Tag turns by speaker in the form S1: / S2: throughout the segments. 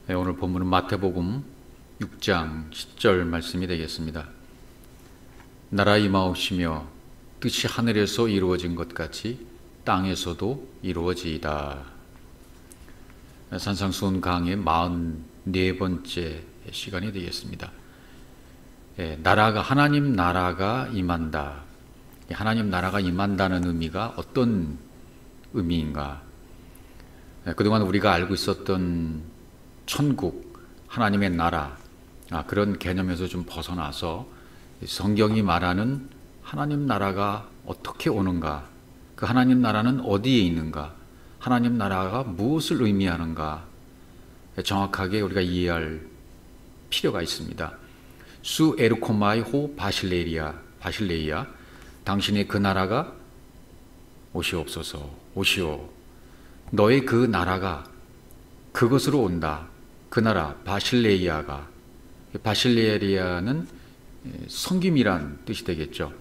S1: 오늘 본문은 마태복음 6장 10절 말씀이 되겠습니다. 나라 임하옵시며 뜻이 하늘에서 이루어진 것 같이 땅에서도 이루어지이다. 산상수훈 강의 44번째 시간이 되겠습니다. 하나님 나라가 임한다. 하나님 나라가 임한다는 의미가 어떤 의미인가? 그동안 우리가 알고 있었던 천국, 하나님의 나라, 그런 개념에서 좀 벗어나서 성경이 말하는 하나님 나라가 어떻게 오는가, 그 하나님 나라는 어디에 있는가, 하나님 나라가 무엇을 의미하는가 정확하게 우리가 이해할 필요가 있습니다. 수 에르코마이 호 바실레이아, 당신의 그 나라가 오시옵소서. 오시오. 너의 그 나라가 그것으로 온다. 그 나라 바실레이아는 섬김이란 뜻이 되겠죠.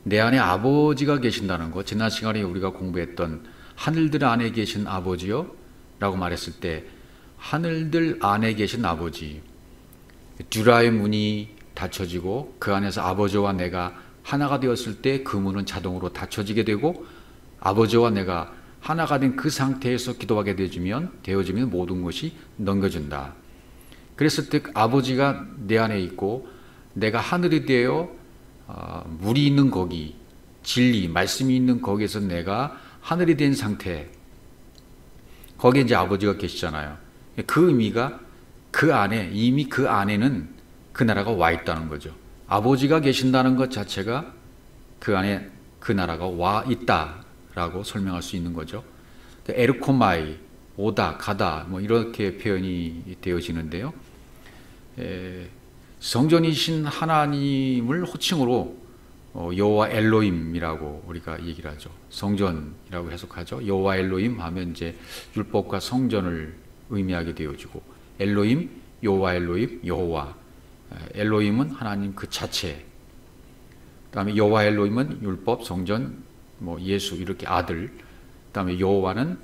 S1: 내 안에 아버지가 계신다는 것, 지난 시간에 우리가 공부했던 하늘들 안에 계신 아버지요 라고 말했을 때 하늘들 안에 계신 아버지, 듀라의 문이 닫혀지고 그 안에서 아버지와 내가 하나가 되었을 때 그 문은 자동으로 닫혀지게 되고 아버지와 내가 하나가 된 그 상태에서 기도하게 되어지면 모든 것이 넘겨준다. 그랬을 때 아버지가 내 안에 있고 내가 하늘이 되어 물이 있는 거기, 진리, 말씀이 있는 거기에서 내가 하늘이 된 상태, 거기에 이제 아버지가 계시잖아요. 그 의미가 그 안에, 이미 그 안에는 그 나라가 와 있다는 거죠. 아버지가 계신다는 것 자체가 그 안에 그 나라가 와 있다 라고 설명할 수 있는 거죠. 에르코마이, 오다, 가다, 이렇게 표현이 되어지는데요. 성전이신 하나님을 호칭으로 여호와 엘로힘이라고 우리가 얘기를 하죠. 성전이라고 해석하죠. 여호와 엘로힘 하면 이제 율법과 성전을 의미하게 되어지고, 엘로힘, 여호와 엘로힘, 여호와. 엘로힘은 하나님 그 자체. 그다음에 여호와 엘로힘은 율법, 성전, 예수 이렇게 아들. 그다음에 여호와는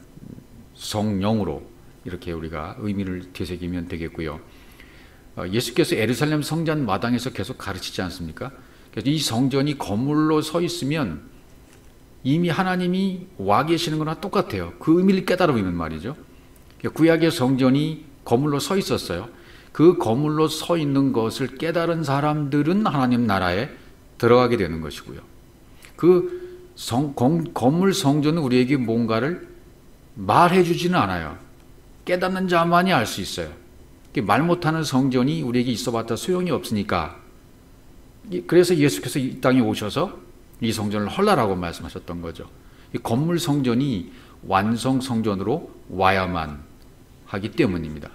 S1: 성령으로 이렇게 우리가 의미를 되새기면 되겠고요. 예수께서 예루살렘 성전 마당에서 계속 가르치지 않습니까? 그래서 이 성전이 건물로 서 있으면 이미 하나님이 와 계시는 거나 똑같아요. 그 의미를 깨달으면 말이죠. 구약의 성전이 건물로 서 있었어요. 그 건물로 서 있는 것을 깨달은 사람들은 하나님 나라에 들어가게 되는 것이고요. 그 건물 성전은 우리에게 뭔가를 말해주지는 않아요. 깨닫는 자만이 알 수 있어요. 말 못하는 성전이 우리에게 있어봤자 소용이 없으니까, 그래서 예수께서 이 땅에 오셔서 이 성전을 헐라라고 말씀하셨던 거죠. 이 건물 성전이 완성 성전으로 와야만 하기 때문입니다.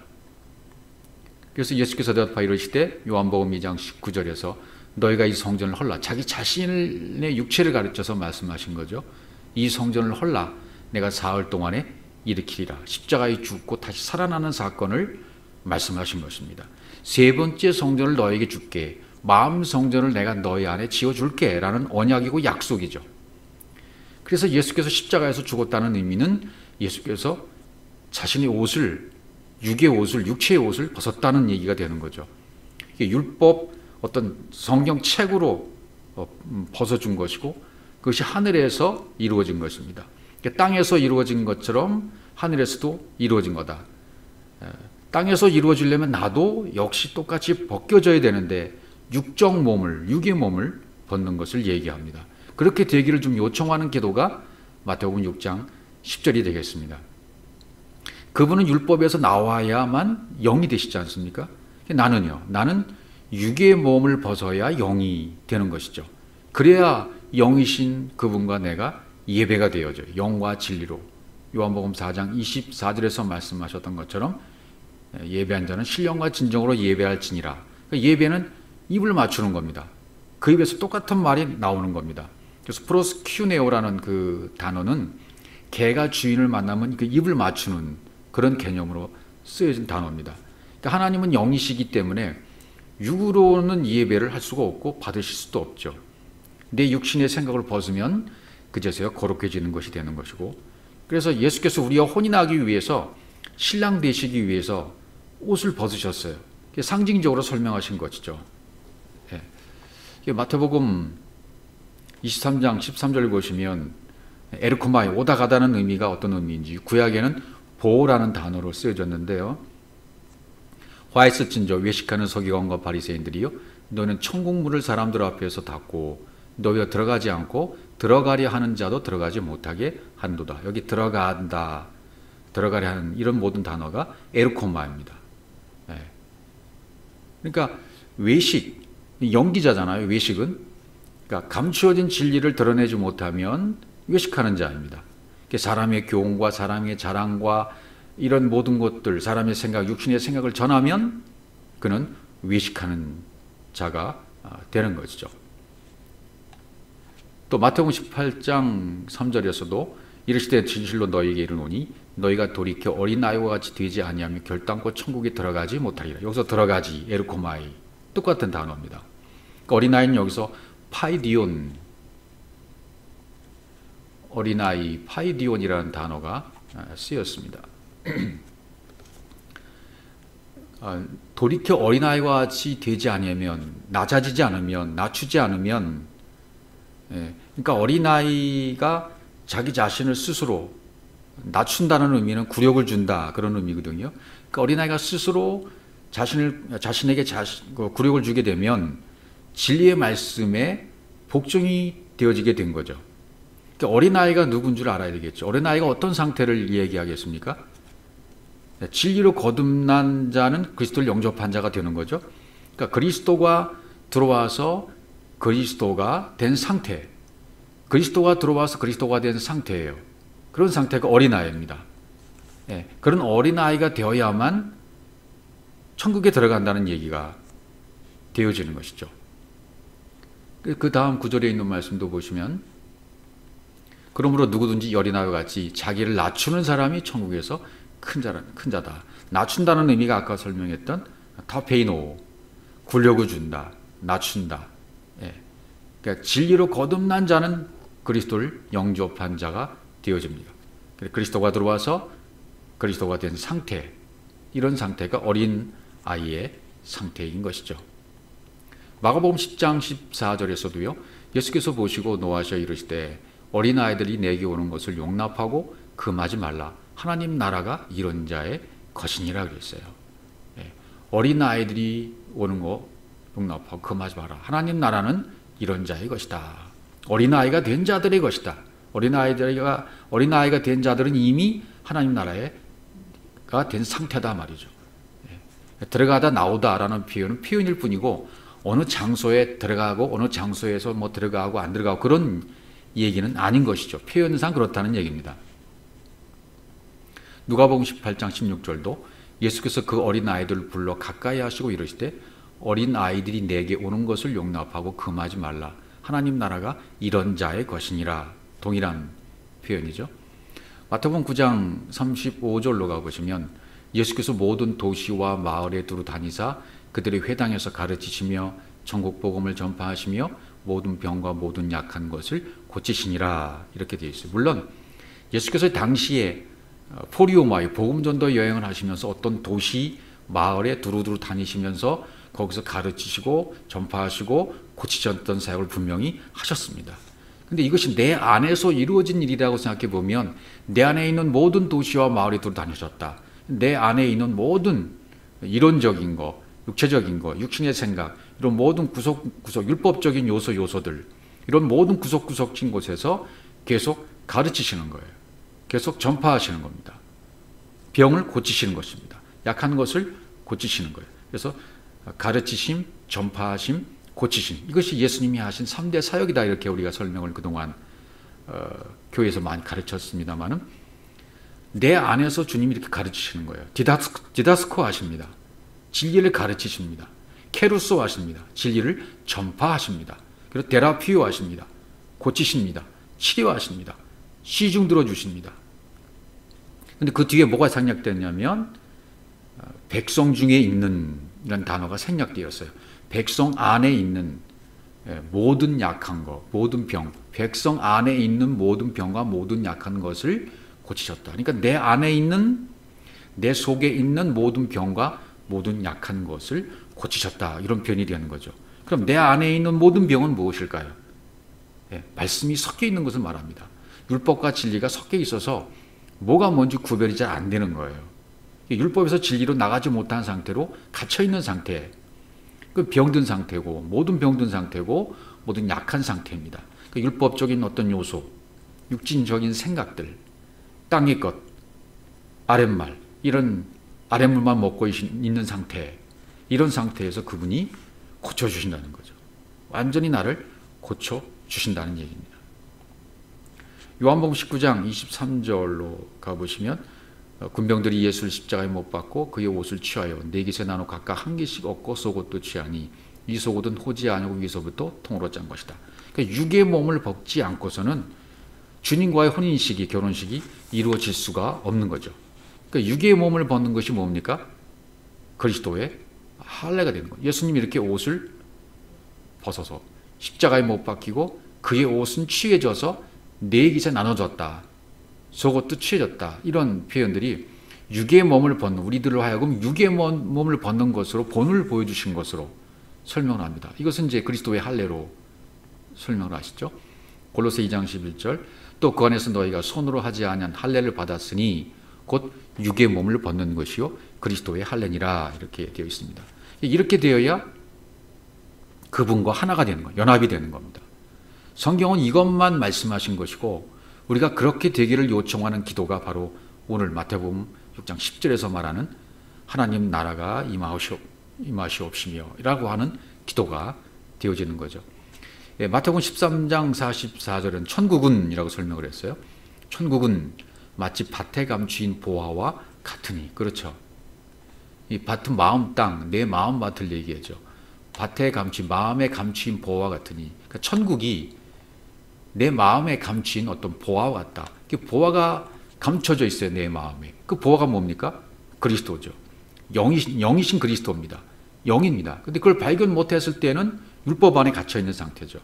S1: 그래서 예수께서 대답하여 이르시되 요한복음 2장 19절에서 너희가 이 성전을 헐라, 자기 자신의 육체를 가르쳐서 말씀하신 거죠. 이 성전을 헐라, 내가 사흘 동안에 일으키리라. 십자가에 죽고 다시 살아나는 사건을 말씀하신 것입니다. 세 번째 성전을 너에게 줄게, 마음 성전을 내가 너희 안에 지어줄게 라는 언약이고 약속이죠. 그래서 예수께서 십자가에서 죽었다는 의미는 예수께서 자신의 옷을, 육체의 옷을 벗었다는 얘기가 되는 거죠. 율법, 어떤 성경책으로 벗어준 것이고 그것이 하늘에서 이루어진 것입니다. 땅에서 이루어진 것처럼 하늘에서도 이루어진 거다. 땅에서 이루어지려면 나도 역시 똑같이 벗겨져야 되는데 육의 몸을 벗는 것을 얘기합니다. 그렇게 되기를 좀 요청하는 기도가 마태복음 6장 10절이 되겠습니다. 그분은 율법에서 나와야만 영이 되시지 않습니까? 나는요, 나는 육의 몸을 벗어야 영이 되는 것이죠. 그래야 영이신 그분과 내가 예배가 되어져요. 영과 진리로. 요한복음 4장 24절에서 말씀하셨던 것처럼 예배한 자는 신령과 진정으로 예배할지니라. 예배는 입을 맞추는 겁니다. 그 입에서 똑같은 말이 나오는 겁니다. 그래서 프로스큐네오라는 그 단어는 개가 주인을 만나면 그 입을 맞추는 그런 개념으로 쓰여진 단어입니다. 그러니까 하나님은 영이시기 때문에 육으로는 예배를 할 수가 없고 받으실 수도 없죠. 내 육신의 생각을 벗으면 그제서야 거룩해지는 것이 되는 것이고, 그래서 예수께서 우리와 혼인하기 위해서, 신랑 되시기 위해서 옷을 벗으셨어요. 상징적으로 설명하신 것이죠. 예. 마태복음 23장 13절 보시면 에르코마이, 오다 가다는 의미가 어떤 의미인지 구약에는 보라는 단어로 쓰여졌는데요. 화했을진저 외식하는 서기관과 바리새인들이요, 너는 천국 문을 사람들 앞에서 닫고 너희가 들어가지 않고 들어가려 하는 자도 들어가지 못하게 한도다. 여기 들어간다, 들어가려 하는 이런 모든 단어가 에르코마입니다. 예. 그러니까 외식, 연기자잖아요. 외식은 그러니까 감추어진 진리를 드러내지 못하면 외식하는 자입니다. 사람의 교훈과 사람의 자랑과 이런 모든 것들, 사람의 생각, 육신의 생각을 전하면 그는 외식하는 자가 되는 것이죠. 또 마태복음 18장 3절에서도 이르시되 진실로 너희에게 이르노니 너희가 돌이켜 어린아이와 같이 되지 아니하면 결단코 천국에 들어가지 못하리라. 여기서 들어가지, 에르코마이, 똑같은 단어입니다. 그러니까 어린아이는 여기서 파이디온, 어린아이, 파이디온이라는 단어가 쓰였습니다. 돌이켜 어린아이와 같이 되지 않으면, 낮아지지 않으면, 낮추지 않으면, 그러니까 어린아이가 자기 자신을 스스로 낮춘다는 의미는 굴욕을 준다, 그런 의미거든요. 그러니까 어린아이가 스스로 자신에게 굴욕을 주게 되면 진리의 말씀에 복종이 되어지게 된 거죠. 그러니까 어린아이가 누군 줄 알아야 되겠죠. 어린아이가 어떤 상태를 얘기하겠습니까? 진리로 거듭난 자는 그리스도를 영접한 자가 되는 거죠. 그러니까 그리스도가 들어와서 그리스도가 된 상태, 그리스도가 들어와서 그리스도가 된 상태예요. 그런 상태가 어린아이입니다. 그런 어린아이가 되어야만 천국에 들어간다는 얘기가 되어지는 것이죠. 그 다음 구절에 있는 말씀도 보시면 그러므로 누구든지 어린아이와 같이 자기를 낮추는 사람이 천국에서 큰 자다. 낮춘다는 의미가 아까 설명했던 타페이노, 굴욕을 준다, 낮춘다. 그러니까 진리로 거듭난 자는 그리스도를 영접한 자가 되어집니다. 그리스도가 들어와서 그리스도가 된 상태, 이런 상태가 어린 아이의 상태인 것이죠. 마가복음 10장 14절에서도요. 예수께서 보시고 노하셔 이르시되 어린아이들이 내게 오는 것을 용납하고 금하지 말라. 하나님 나라가 이런 자의 것이니라 그랬어요. 어린아이들이 오는 거 용납하고 금하지 마라. 하나님 나라는 이런 자의 것이다. 어린아이가 된 자들의 것이다. 어린아이가 된 자들은 이미 하나님 나라가 된 상태다 말이죠. 들어가다 나오다라는 표현은 표현일 뿐이고 어느 장소에 들어가고 어느 장소에서 뭐 들어가고 안 들어가고 그런 얘기는 아닌 것이죠. 표현상 그렇다는 얘기입니다. 누가복음 18장 16절도 예수께서 그 어린아이들을 불러 가까이 하시고 이르시되 어린아이들이 내게 오는 것을 용납하고 금하지 말라. 하나님 나라가 이런 자의 것이니라. 동일한 표현이죠. 마태복음 9장 35절로 가보시면 예수께서 모든 도시와 마을에 두루 다니사 그들의 회당에서 가르치시며 천국 복음을 전파하시며 모든 병과 모든 약한 것을 고치시니라. 이렇게 되어 있어요. 물론 예수께서 당시에 포리오마이 복음전도 여행을 하시면서 어떤 도시 마을에 두루두루 다니시면서 거기서 가르치시고 전파하시고 고치셨던 사역을 분명히 하셨습니다. 근데 이것이 내 안에서 이루어진 일이라고 생각해 보면 내 안에 있는 모든 도시와 마을에 두루 다니셨다. 내 안에 있는 모든 이론적인 거, 육체적인 거, 육신의 생각, 이런 모든 구석구석 율법적인 요소들, 이런 모든 구석구석진 곳에서 계속 가르치시는 거예요. 계속 전파하시는 겁니다. 병을 고치시는 것입니다. 약한 것을 고치시는 거예요. 그래서 가르치심, 전파하심, 고치심, 이것이 예수님이 하신 3대 사역이다. 이렇게 우리가 설명을 그동안 교회에서 많이 가르쳤습니다만은 내 안에서 주님이 이렇게 가르치시는 거예요. 디다스코 하십니다. 진리를 가르치십니다. 케루소 하십니다. 진리를 전파하십니다. 그리고 데라피오 하십니다. 고치십니다. 치료하십니다. 시중 들어주십니다. 근데 그 뒤에 뭐가 생략됐냐면 백성 중에 있는 이런 단어가 생략되었어요. 백성 안에 있는 모든 약한 것, 모든 병, 백성 안에 있는 모든 병과 모든 약한 것을 고치셨다. 그러니까 내 안에 있는, 내 속에 있는 모든 병과 모든 약한 것을 고치셨다. 이런 표현이 되는 거죠. 그럼 내 안에 있는 모든 병은 무엇일까요? 말씀이 섞여 있는 것을 말합니다. 율법과 진리가 섞여 있어서 뭐가 뭔지 구별이 잘 안 되는 거예요. 율법에서 진리로 나가지 못한 상태로 갇혀 있는 상태, 그 병든 상태고, 모든 병든 상태고, 모든 약한 상태입니다. 그 율법적인 어떤 요소, 육신적인 생각들, 땅의 것, 아랫말, 이런 아랫물만 먹고 있는 상태, 이런 상태에서 그분이 고쳐주신다는 거죠. 완전히 나를 고쳐주신다는 얘기입니다. 요한복음 19장 23절로 가보시면 군병들이 예수를 십자가에 못 박고 그의 옷을 취하여 네 깃에 나눠 각각 한 개씩 얻고 속옷도 취하니 이 속옷은 호지 아니고 위에서부터 통으로 짠 것이다. 그러니까 육의 몸을 벗지 않고서는 주님과의 혼인식이, 결혼식이 이루어질 수가 없는 거죠. 그러니까 육의 몸을 벗는 것이 뭡니까? 그리스도의 할례가 되는 거예요. 예수님이 이렇게 옷을 벗어서 십자가에 못 박히고 그의 옷은 취해져서 네 깃에 나눠졌다. 속옷도 취해졌다. 이런 표현들이 육의 몸을 벗는, 우리들로 하여금 육의 몸을 벗는 것으로 본을 보여주신 것으로 설명을 합니다. 이것은 이제 그리스도의 할례로 설명을 하시죠. 골로새 2장 11절 또 그 안에서 너희가 손으로 하지 아니한 할례를 받았으니 곧 육의 몸을 벗는 것이요 그리스도의 할례니라 이렇게 되어 있습니다. 이렇게 되어야 그분과 하나가 되는 거예요. 연합이 되는 겁니다. 성경은 이것만 말씀하신 것이고 우리가 그렇게 되기를 요청하는 기도가 바로 오늘 마태복음 6장 10절에서 말하는 하나님 나라가 임하시옵시며 라고 하는 기도가 되어지는 거죠. 마태복음 13장 44절은 천국은 이라고 설명을 했어요. 천국은 마치 밭에 감추인 보화와 같으니, 그렇죠. 이 밭은 마음 땅, 내 마음 밭을 얘기하죠. 밭에 감추인, 마음에 감추인 보화와 같으니, 그러니까 천국이 내 마음에 감추인 어떤 보화와 같다. 그 보화가 감춰져 있어요, 내 마음에. 그 보화가 뭡니까? 그리스도죠. 영이신 그리스도입니다. 영입니다. 근데 그걸 발견 못했을 때는 율법 안에 갇혀 있는 상태죠.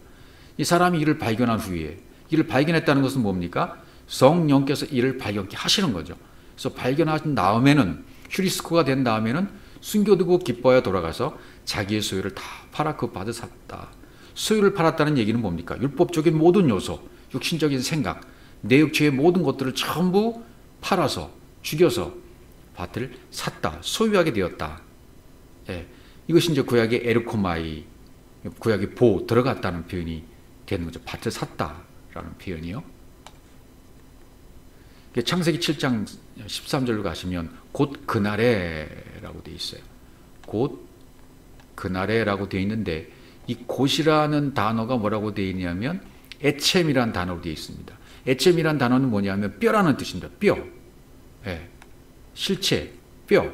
S1: 이 사람이 이를 발견한 후에, 이를 발견했다는 것은 뭡니까? 성령께서 이를 발견케 하시는 거죠. 그래서 발견하신 다음에는, 휴리스코가 된 다음에는 숨겨두고 기뻐하여 돌아가서 자기의 소유를 다 팔아 그 밭을 샀다. 소유를 팔았다는 얘기는 뭡니까? 율법적인 모든 요소, 육신적인 생각, 내 육체의 모든 것들을 전부 팔아서, 죽여서 밭을 샀다. 소유하게 되었다. 예. 이것이 이제 구약의 에르코마이, 구약의 보, 들어갔다는 표현이 되는 거죠. 밭을 샀다라는 표현이요. 창세기 7장 13절로 가시면 곧 그날에라고 되어 있어요. 곧 그날에라고 되어 있는데 이 곧이라는 단어가 뭐라고 되어 있냐면 에쳄이라는 단어로 되어 있습니다. 에쳄이라는 단어는 뭐냐면 뼈라는 뜻입니다. 뼈. 예. 실체, 뼈.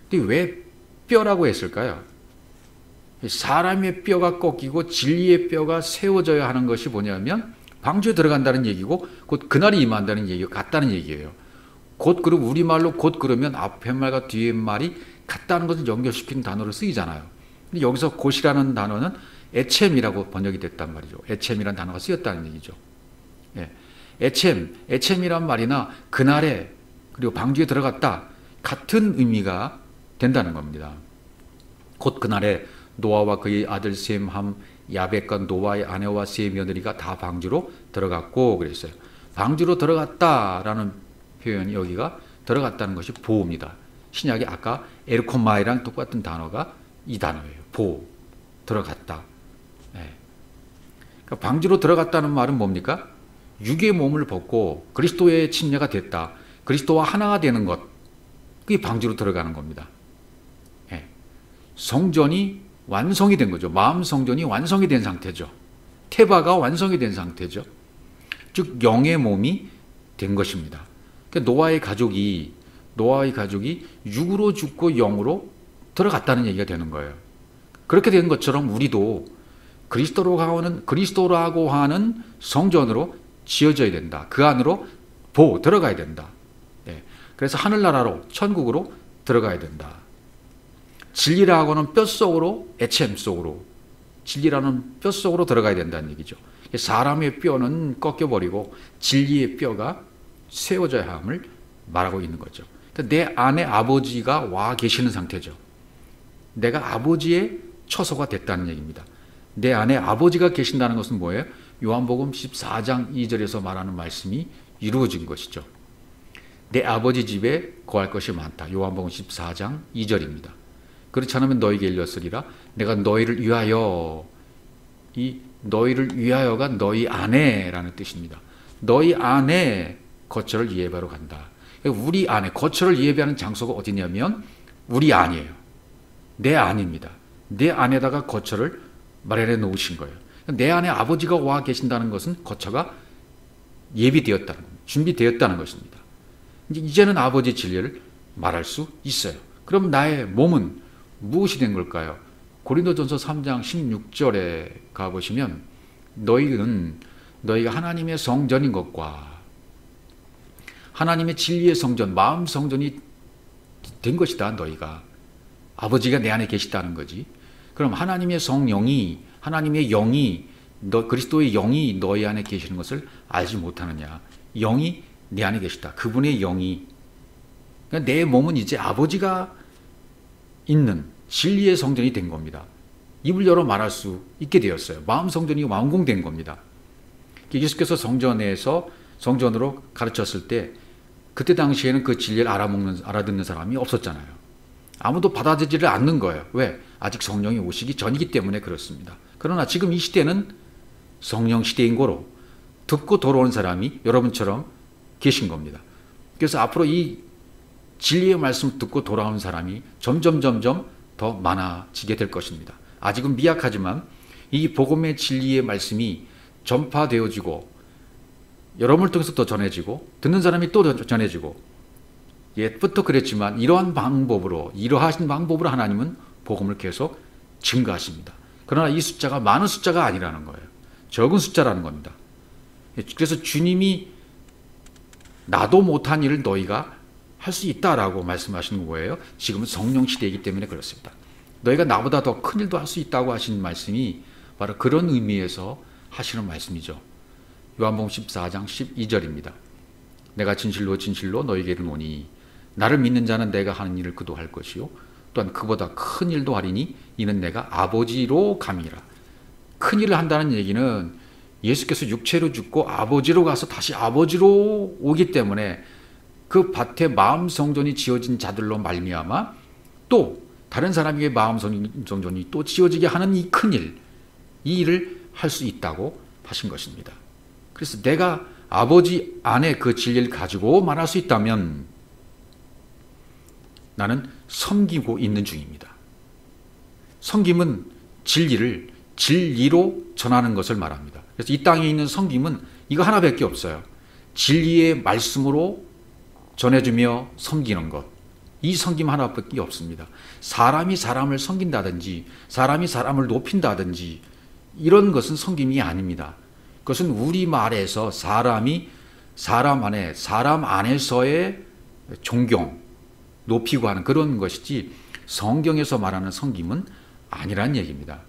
S1: 근데 왜 뼈라고 했을까요? 사람의 뼈가 꺾이고 진리의 뼈가 세워져야 하는 것이 뭐냐면 방주에 들어간다는 얘기고 곧 그날이 임한다는 얘기가 같다는 얘기예요. 곧 그럼 우리말로 곧 그러면 앞에 말과 뒤에 말이 같다는 것을 연결시키는 단어로 쓰이잖아요. 근데 여기서 곧이라는 단어는 에쳄이라고 번역이 됐단 말이죠. 에쳄이라는 단어가 쓰였다는 얘기죠. 예. 에쳄이란 말이나 그날에 그리고 방주에 들어갔다 같은 의미가 된다는 겁니다. 곧 그날에 노아와 그의 아들 셈, 함, 야벳과 노아의 아내와 세 며느리가 다 방주로 들어갔고 그랬어요. 방주로 들어갔다라는 표현이 여기가 들어갔다는 것이 보호입니다. 신약에 아까 에르코마이랑 똑같은 단어가 이 단어예요. 보호, 들어갔다. 네. 그러니까 방주로 들어갔다는 말은 뭡니까? 육의 몸을 벗고 그리스도의 침례가 됐다. 그리스도와 하나가 되는 것. 그게 방주로 들어가는 겁니다. 네. 성전이 완성이 된 거죠. 마음 성전이 완성이 된 상태죠. 테바가 완성이 된 상태죠. 즉 영의 몸이 된 것입니다. 그러니까 노아의 가족이 육으로 죽고 영으로 들어갔다는 얘기가 되는 거예요. 그렇게 된 것처럼 우리도 그리스도라고 하는 성전으로 지어져야 된다. 그 안으로 들어가야 된다. 네. 그래서 하늘나라로 천국으로 들어가야 된다. 진리라고는 뼛속으로, 에쳄 속으로, 진리라는 뼛속으로 들어가야 된다는 얘기죠. 사람의 뼈는 꺾여버리고 진리의 뼈가 세워져야 함을 말하고 있는 거죠. 내 안에 아버지가 와 계시는 상태죠. 내가 아버지의 처소가 됐다는 얘기입니다. 내 안에 아버지가 계신다는 것은 뭐예요? 요한복음 14장 2절에서 말하는 말씀이 이루어진 것이죠. 내 아버지 집에 거할 것이 많다. 요한복음 14장 2절입니다. 그렇지 않으면 너희에게 일렀으리라. 내가 너희를 위하여, 이 너희를 위하여가 너희 안에라는 뜻입니다. 너희 안에 거처를 예배하러 간다. 우리 안에, 거처를 예배하는 장소가 어디냐면 우리 안이에요. 내 안입니다. 내 안에다가 거처를 마련해 놓으신 거예요. 내 안에 아버지가 와 계신다는 것은 거처가 예비되었다는 겁니다. 준비되었다는 것입니다. 이제는 아버지의 진리를 말할 수 있어요. 그럼 나의 몸은 무엇이 된 걸까요? 고린도전서 3장 16절에 가보시면 너희가 하나님의 성전인 것과 하나님의 진리의 성전, 마음 성전이 된 것이다. 너희가 아버지가 내 안에 계시다는 거지. 그럼 하나님의 성령이, 하나님의 영이, 그리스도의 영이 너희 안에 계시는 것을 알지 못하느냐. 영이 내 안에 계시다. 그분의 영이. 그러니까 내 몸은 이제 아버지가 있는 진리의 성전이 된 겁니다. 입을 열어 말할 수 있게 되었어요. 마음 성전이 완공된 겁니다. 예수께서 성전으로 가르쳤을 때 그때 당시에는 그 진리를 알아듣는 사람이 없었잖아요. 아무도 받아들이지를 않는 거예요. 왜? 아직 성령이 오시기 전이기 때문에 그렇습니다. 그러나 지금 이 시대는 성령 시대인 거로 듣고 돌아온 사람이 여러분처럼 계신 겁니다. 그래서 앞으로 이 진리의 말씀을 듣고 돌아온 사람이 점점 더 많아지게 될 것입니다. 아직은 미약하지만 이 복음의 진리의 말씀이 전파되어지고 여러분을 통해서 또 전해지고 듣는 사람이 또 전해지고, 옛부터 그랬지만 이러하신 방법으로 하나님은 복음을 계속 증가하십니다. 그러나 이 숫자가 많은 숫자가 아니라는 거예요. 적은 숫자라는 겁니다. 그래서 주님이 나도 못한 일을 너희가 할 수 있다라고 말씀하시는 거예요. 지금은 성령 시대이기 때문에 그렇습니다. 너희가 나보다 더 큰 일도 할 수 있다고 하신 말씀이 바로 그런 의미에서 하시는 말씀이죠. 요한복음 14장 12절입니다. 내가 진실로 너희에게 이르노니 나를 믿는 자는 내가 하는 일을 그도 할 것이요 또한 그보다 큰 일도 하리니 이는 내가 아버지로 감이라. 큰 일을 한다는 얘기는 예수께서 육체로 죽고 아버지로 가서 다시 아버지로 오기 때문에 그 밭에 마음 성전이 지어진 자들로 말미암아 또 다른 사람에게 마음 성전이 또 지어지게 하는 이 큰 일, 이 일을 할 수 있다고 하신 것입니다. 그래서 내가 아버지 안에 그 진리를 가지고 말할 수 있다면 나는 섬기고 있는 중입니다. 섬김은 진리를 진리로 전하는 것을 말합니다. 그래서 이 땅에 있는 섬김은 이거 하나밖에 없어요. 진리의 말씀으로 전해주며 섬기는 것. 이 섬김 하나밖에 없습니다. 사람이 사람을 섬긴다든지 사람이 사람을 높인다든지 이런 것은 섬김이 아닙니다. 그것은 우리말에서 사람이 사람 안에서의 존경, 높이고 하는 그런 것이지 성경에서 말하는 섬김은 아니란 얘기입니다.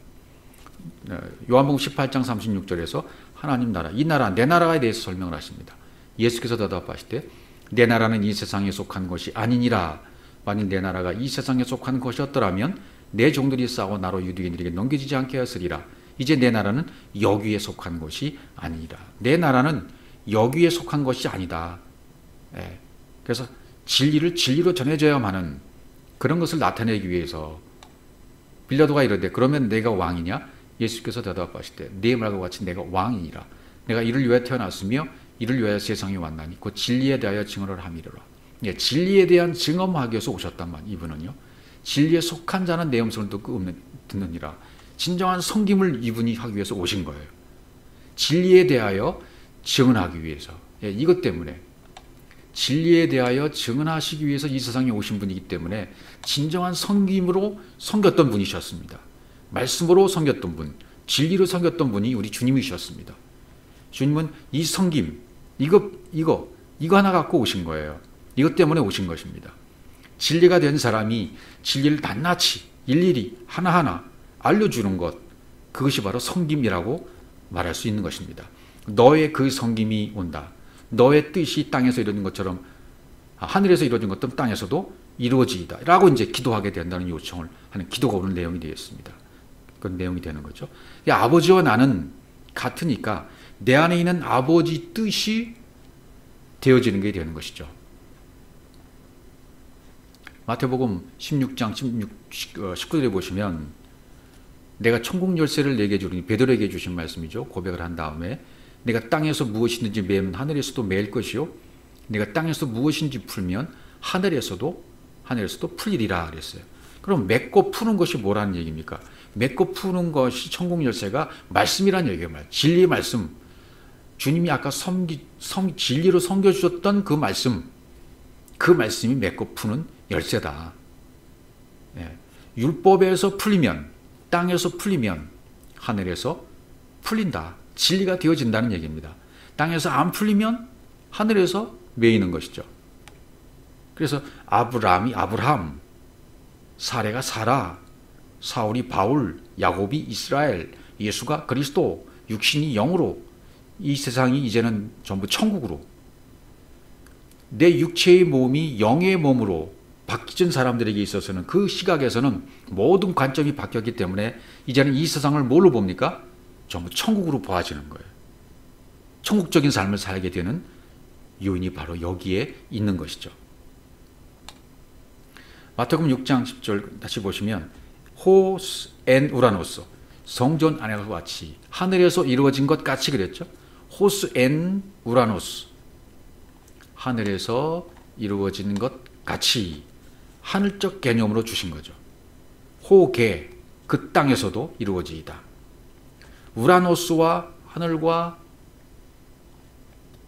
S1: 요한복음 18장 36절에서 하나님 나라, 이 나라, 내 나라에 대해서 설명을 하십니다. 예수께서 대답하실 때 내 나라는 이 세상에 속한 것이 아니니라. 만일 내 나라가 이 세상에 속한 것이었더라면 내 종들이 싸워 나로 유대인들에게 넘겨지지 않게 하였으리라. 이제 내 나라는 여기에 속한 것이 아니라. 내 나라는 여기에 속한 것이 아니다. 그래서 진리를 진리로 전해줘야만은 그런 것을 나타내기 위해서 빌라도가 이르되 그러면 내가 왕이냐? 예수께서 대답하실 때 네 말과 같이 내가 왕이니라. 내가 이를 위하여 태어났으며 이를 위하여 세상에 왔나니 곧 진리에 대하여 증언을 함이로라. 진리에 대한 증언하기 위해서 오셨단 말이에요. 이분은요. 진리에 속한 자는 내 음성을 듣느니라. 진정한 섬김을 이분이 하기 위해서 오신 거예요. 진리에 대하여 증언하기 위해서. 이것 때문에 진리에 대하여 증언하시기 위해서 이 세상에 오신 분이기 때문에 진정한 섬김으로 섬겼던 분이셨습니다. 말씀으로 섬겼던 분, 진리로 섬겼던 분이 우리 주님이셨습니다. 주님은 이 섬김, 이거 하나 갖고 오신 거예요. 이것 때문에 오신 것입니다. 진리가 된 사람이 진리를 낱낱이 일일이 하나하나 알려주는 것, 그것이 바로 섬김이라고 말할 수 있는 것입니다. 너의 그 섬김이 온다. 너의 뜻이 땅에서 이루어진 것처럼 하늘에서 이루어진 것도 땅에서도 이루어지이다 라고 이제 기도하게 된다는 요청을 하는 기도가 오는 내용이 되겠습니다. 그런 내용이 되는 거죠. 아버지와 나는 같으니까 내 안에 있는 아버지 뜻이 되어지는 게 되는 것이죠. 마태복음 16장 19절에 보시면 내가 천국 열쇠를 내게 주리니 베드로에게 주신 말씀이죠. 고백을 한 다음에 내가 땅에서 무엇이든지 매면 하늘에서도 매일 것이요 내가 땅에서 무엇인지 풀면 하늘에서도 풀리리라 그랬어요. 그럼 맺고 푸는 것이 뭐라는 얘기입니까? 맺고 푸는 것이 천국 열쇠가 말씀이라는 얘기예요. 진리의 말씀. 주님이 아까 진리로 섬겨주셨던 그 말씀이 맺고 푸는 열쇠다. 예. 율법에서 풀리면, 땅에서 풀리면 하늘에서 풀린다. 진리가 되어진다는 얘기입니다. 땅에서 안 풀리면 하늘에서 매이는 것이죠. 그래서 아브라함이 아브라함, 사레가 사라, 사울이 바울, 야곱이 이스라엘, 예수가 그리스도, 육신이 영으로, 이 세상이 이제는 전부 천국으로, 내 육체의 몸이 영의 몸으로 바뀌진 사람들에게 있어서는 그 시각에서는 모든 관점이 바뀌었기 때문에 이제는 이 세상을 뭘로 봅니까? 전부 천국으로 보아지는 거예요. 천국적인 삶을 살게 되는 요인이 바로 여기에 있는 것이죠. 마태복음 6장 10절 다시 보시면 호스 앤 우라노스, 성전 안에서 같이, 하늘에서 이루어진 것 같이 그랬죠. 호스 앤 우라노스, 하늘에서 이루어진 것 같이, 하늘적 개념으로 주신 거죠. 호계, 그 땅에서도 이루어지이다. 우라노스와 하늘과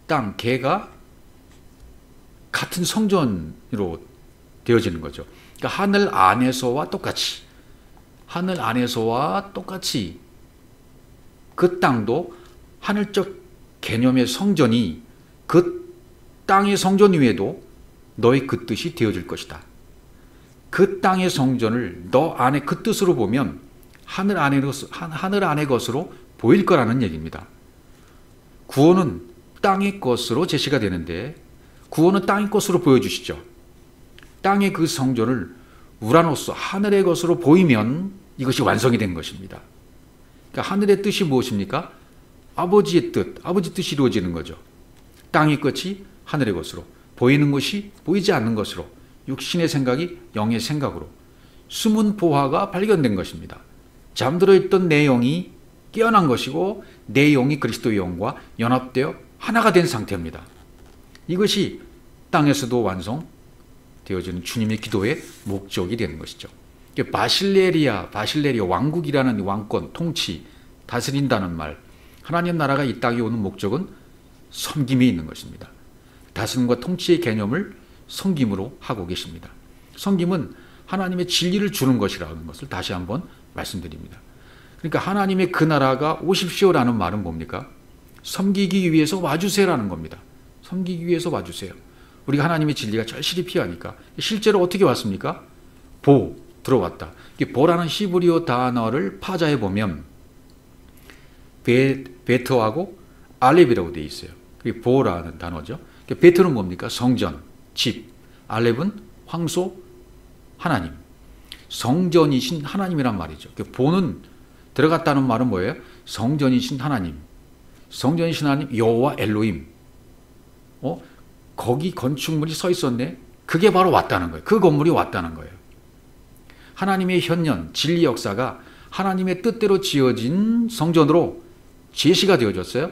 S1: 땅, 개가 같은 성전으로 되어지는 거죠. 그러니까 하늘 안에서와 똑같이 그 땅도 하늘적 개념의 성전이 그 땅의 성전 위에도 너의 그 뜻이 되어질 것이다. 그 땅의 성전을 너 안에 그 뜻으로 보면 하늘 안의 것으로 보일 거라는 얘기입니다. 구원은 땅의 것으로 제시가 되는데 구원은 땅의 것으로 보여주시죠. 땅의 그 성전을 우라노스, 하늘의 것으로 보이면 이것이 완성이 된 것입니다. 그러니까 하늘의 뜻이 무엇입니까? 아버지의 뜻, 아버지 뜻이 이루어지는 거죠. 땅의 것이 하늘의 것으로, 보이는 것이 보이지 않는 것으로, 육신의 생각이 영의 생각으로 숨은 보화가 발견된 것입니다. 잠들어 있던 내 영이 깨어난 것이고 내 영이 그리스도의 영과 연합되어 하나가 된 상태입니다. 이것이 땅에서도 완성되어지는 주님의 기도의 목적이 되는 것이죠. 바실레리아 왕국이라는 왕권, 통치, 다스린다는 말, 하나님 나라가 이 땅에 오는 목적은 섬김에 있는 것입니다. 다스림과 통치의 개념을 섬김으로 하고 계십니다. 섬김은 하나님의 진리를 주는 것이라는 것을 다시 한번 말씀드립니다. 그러니까 하나님의 그 나라가 오십시오라는 말은 뭡니까? 섬기기 위해서 와주세요라는 겁니다. 섬기기 위해서 와주세요. 우리가 하나님의 진리가 절실히 필요하니까. 실제로 어떻게 왔습니까? 들어왔다. 보라는 히브리어 단어를 파자해 보면 베트하고 알렙이라고 되어 있어요. 그게 보라는 단어죠. 베트는 뭡니까? 성전, 집. 알렙은 황소, 하나님. 성전이신 하나님이란 말이죠. 보는 들어갔다는 말은 뭐예요? 성전이신 하나님. 성전이신 하나님 여호와 엘로힘. 거기 건축물이 서 있었네. 그게 바로 왔다는 거예요. 그 건물이 왔다는 거예요. 하나님의 현년, 진리 역사가 하나님의 뜻대로 지어진 성전으로 제시가 되어졌어요.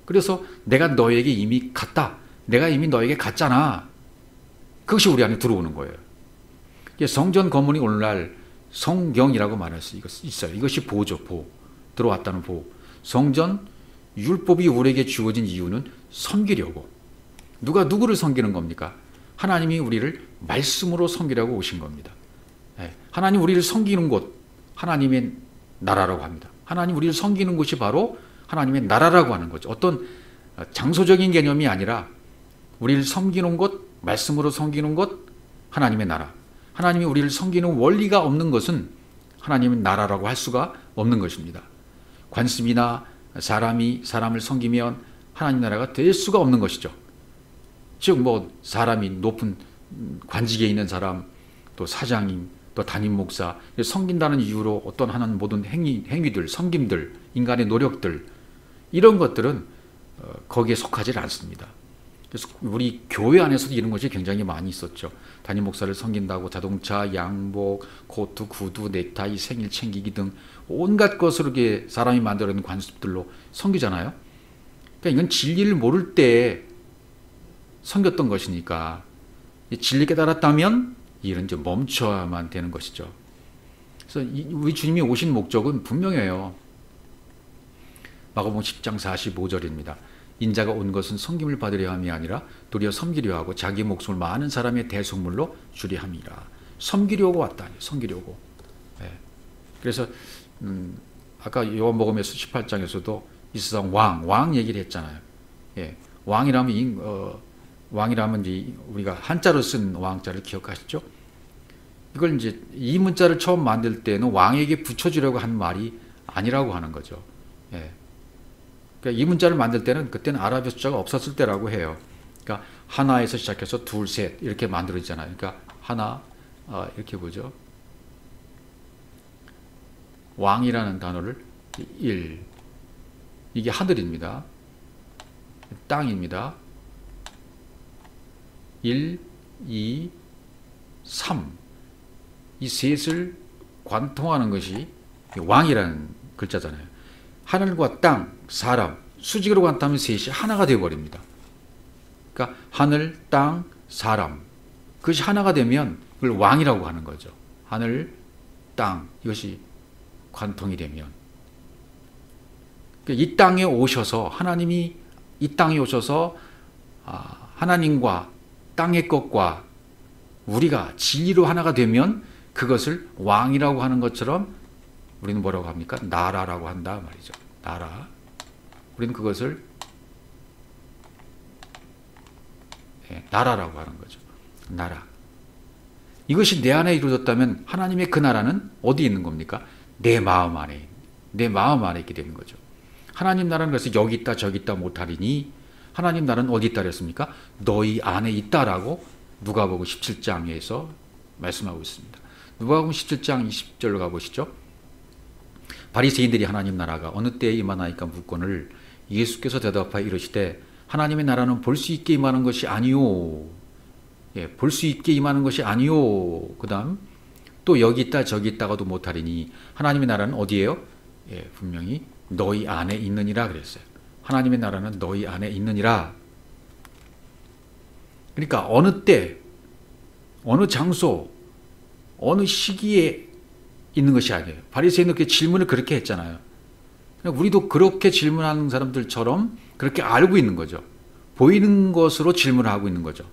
S1: 그래서 내가 너에게 이미 갔다. 내가 이미 너에게 갔잖아. 그것이 우리 안에 들어오는 거예요. 성전 건물이 오늘날 성경이라고 말할 수 있어요. 이것이 보죠. 들어왔다는 보. 성전, 율법이 우리에게 주어진 이유는 섬기려고. 누가 누구를 섬기는 겁니까? 하나님이 우리를 말씀으로 섬기라고 오신 겁니다. 하나님 우리를 섬기는 곳, 하나님의 나라라고 합니다. 하나님 우리를 섬기는 곳이 바로 하나님의 나라라고 하는 거죠. 어떤 장소적인 개념이 아니라 우리를 섬기는 곳, 말씀으로 섬기는 곳, 하나님의 나라. 하나님이 우리를 섬기는 원리가 없는 것은 하나님의 나라라고 할 수가 없는 것입니다. 관습이나 사람이 사람을 섬기면 하나님 나라가 될 수가 없는 것이죠. 즉 뭐 사람이 높은 관직에 있는 사람, 또 사장님, 또 담임 목사, 섬긴다는 이유로 어떤 하는 모든 행위들, 섬김들, 인간의 노력들, 이런 것들은 거기에 속하지 않습니다. 그래서 우리 교회 안에서도 이런 것이 굉장히 많이 있었죠. 담임 목사를 섬긴다고 자동차, 양복, 코트, 구두, 넥타이, 생일 챙기기 등 온갖 것으로 이렇게 사람이 만들어낸 관습들로 섬기잖아요. 그러니까 이건 진리를 모를 때 섬겼던 것이니까 진리 깨달았다면 일은 이제 멈춰야만 되는 것이죠. 그래서 우리 주님이 오신 목적은 분명해요. 마가복음 10장 45절입니다. 인자가 온 것은 섬김을 받으려 함이 아니라 도리어 섬기려 하고 자기 목숨을 많은 사람의 대속물로 주려 함이라. 섬기려고 왔다. 섬기려고. 네. 그래서 아까 요한복음에서 18장에서도 이 세상 왕 얘기를 했잖아요. 예. 왕이라면 이제 우리가 한자로 쓴 왕자를 기억하시죠? 이걸 이제 이 문자를 처음 만들 때는 왕에게 붙여주려고 한 말이 아니라고 하는 거죠. 예. 그러니까 이 문자를 만들 때는 그때는 아랍어 숫자가 없었을 때라고 해요. 그러니까 하나에서 시작해서 둘, 셋 이렇게 만들어지잖아요. 그러니까 하나 이렇게 보죠. 왕이라는 단어를 1, 이게 하늘입니다. 땅입니다. 1, 2, 3, 이 셋을 관통하는 것이 왕이라는 글자잖아요. 하늘과 땅, 사람, 수직으로 관통하면 셋이 하나가 되어버립니다. 그러니까 하늘, 땅, 사람, 그것이 하나가 되면 그걸 왕이라고 하는 거죠. 하늘, 땅, 이것이 관통이 되면. 그러니까 이 땅에 오셔서 하나님이 이 땅에 오셔서 하나님과 땅의 것과 우리가 진리로 하나가 되면 그것을 왕이라고 하는 것처럼 우리는 뭐라고 합니까? 나라라고 한다 말이죠. 나라. 우리는 그것을 나라라고 하는 거죠. 나라. 이것이 내 안에 이루어졌다면 하나님의 그 나라는 어디에 있는 겁니까? 내 마음 안에 있게 되는 거죠. 하나님 나라는 그래서 여기 있다 저기 있다 못하리니 하나님 나라는 어디 있다 그랬습니까? 너희 안에 있다라고 누가복음 17장에서 말씀하고 있습니다. 누가복음 17장 20절로 가보시죠. 바리새인들이 하나님 나라가 어느 때에 임하나이까 묻거늘 예수께서 대답하여 이르시되 하나님의 나라는 볼 수 있게 임하는 것이 아니요. 볼 수 있게 임하는 것이 아니요. 그 다음 또 여기 있다 저기 있다가도 못하리니 하나님의 나라는 어디예요? 분명히 너희 안에 있느니라 그랬어요. 하나님의 나라는 너희 안에 있느니라. 그러니까 어느 때, 어느 장소, 어느 시기에 있는 것이 아니에요. 바리새인은 그 질문을 그렇게 했잖아요. 우리도 그렇게 질문하는 사람들처럼 그렇게 알고 있는 거죠. 보이는 것으로 질문을 하고 있는 거죠.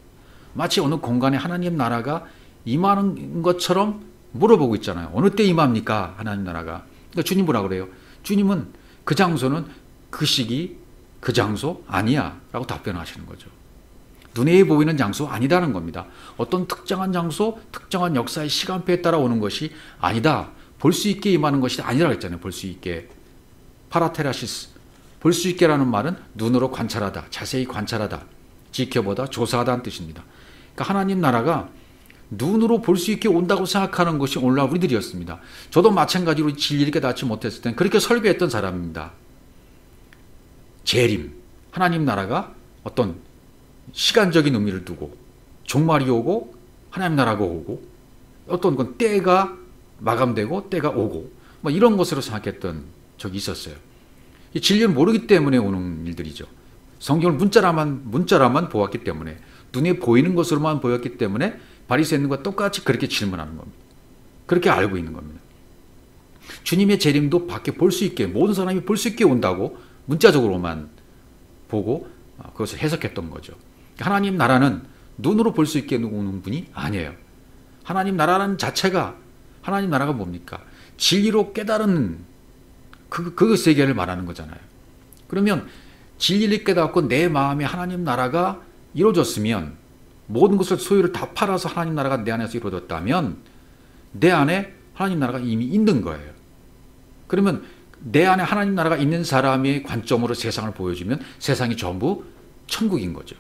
S1: 마치 어느 공간에 하나님 나라가 임하는 것처럼 물어보고 있잖아요. 어느 때 임합니까? 하나님 나라가. 그러니까 주님 뭐라 그래요? 주님은 그 장소는 그 시기, 그 장소 아니야 라고 답변하시는 거죠. 눈에 보이는 장소 아니다는 겁니다. 어떤 특정한 장소, 특정한 역사의 시간표에 따라 오는 것이 아니다. 볼 수 있게 임하는 것이 아니라고 했잖아요. 볼 수 있게. 파라테라시스. 볼 수 있게라는 말은 눈으로 관찰하다, 자세히 관찰하다, 지켜보다, 조사하다는 뜻입니다. 그러니까 하나님 나라가 눈으로 볼 수 있게 온다고 생각하는 것이 오늘날 우리들이었습니다. 저도 마찬가지로 진리를 깨닫지 못했을 땐 그렇게 설교했던 사람입니다. 재림, 하나님 나라가 어떤 시간적인 의미를 두고 종말이 오고 하나님 나라가 오고 어떤 건 때가 마감되고 때가 오고 뭐 이런 것으로 생각했던 적이 있었어요. 이 진리를 모르기 때문에 오는 일들이죠. 성경을 문자라만 보았기 때문에 눈에 보이는 것으로만 보였기 때문에 바리새인과 똑같이 그렇게 질문하는 겁니다. 그렇게 알고 있는 겁니다. 주님의 재림도 밖에 볼 수 있게 모든 사람이 볼 수 있게 온다고 문자적으로만 보고 그것을 해석했던 거죠. 하나님 나라는 눈으로 볼 수 있게 오는 분이 아니에요. 하나님 나라라는 자체가 하나님 나라가 뭡니까? 진리로 깨달은 그 세계를 말하는 거잖아요. 그러면 진리를 깨닫고 내 마음에 하나님 나라가 이루어졌으면 모든 것을 소유를 다 팔아서 하나님 나라가 내 안에서 이루어졌다면 내 안에 하나님 나라가 이미 있는 거예요. 그러면 내 안에 하나님 나라가 있는 사람의 관점으로 세상을 보여주면 세상이 전부 천국인 거죠.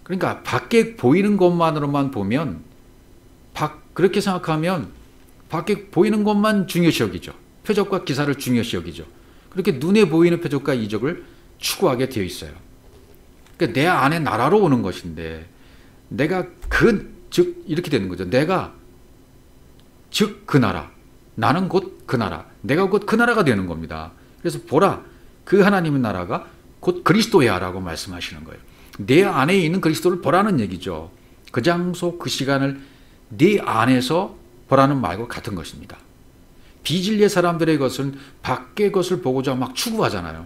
S1: 그러니까 밖에 보이는 것만으로만 보면 그렇게 생각하면 밖에 보이는 것만 중요시 여기죠. 표적과 기사를 중요시 여기죠. 그렇게 눈에 보이는 표적과 이적을 추구하게 되어 있어요. 그러니까 내 안에 나라로 오는 것인데 내가 즉 이렇게 되는 거죠. 내가 즉 그 나라, 나는 곧 그 나라, 내가 곧 그 나라가 되는 겁니다. 그래서 보라, 그 하나님의 나라가 곧 그리스도야 라고 말씀하시는 거예요. 내 안에 있는 그리스도를 보라는 얘기죠. 그 장소 그 시간을 내 안에서 보라는 말과 같은 것입니다. 비진리의 사람들의 것은 밖의 것을 보고자 막 추구하잖아요.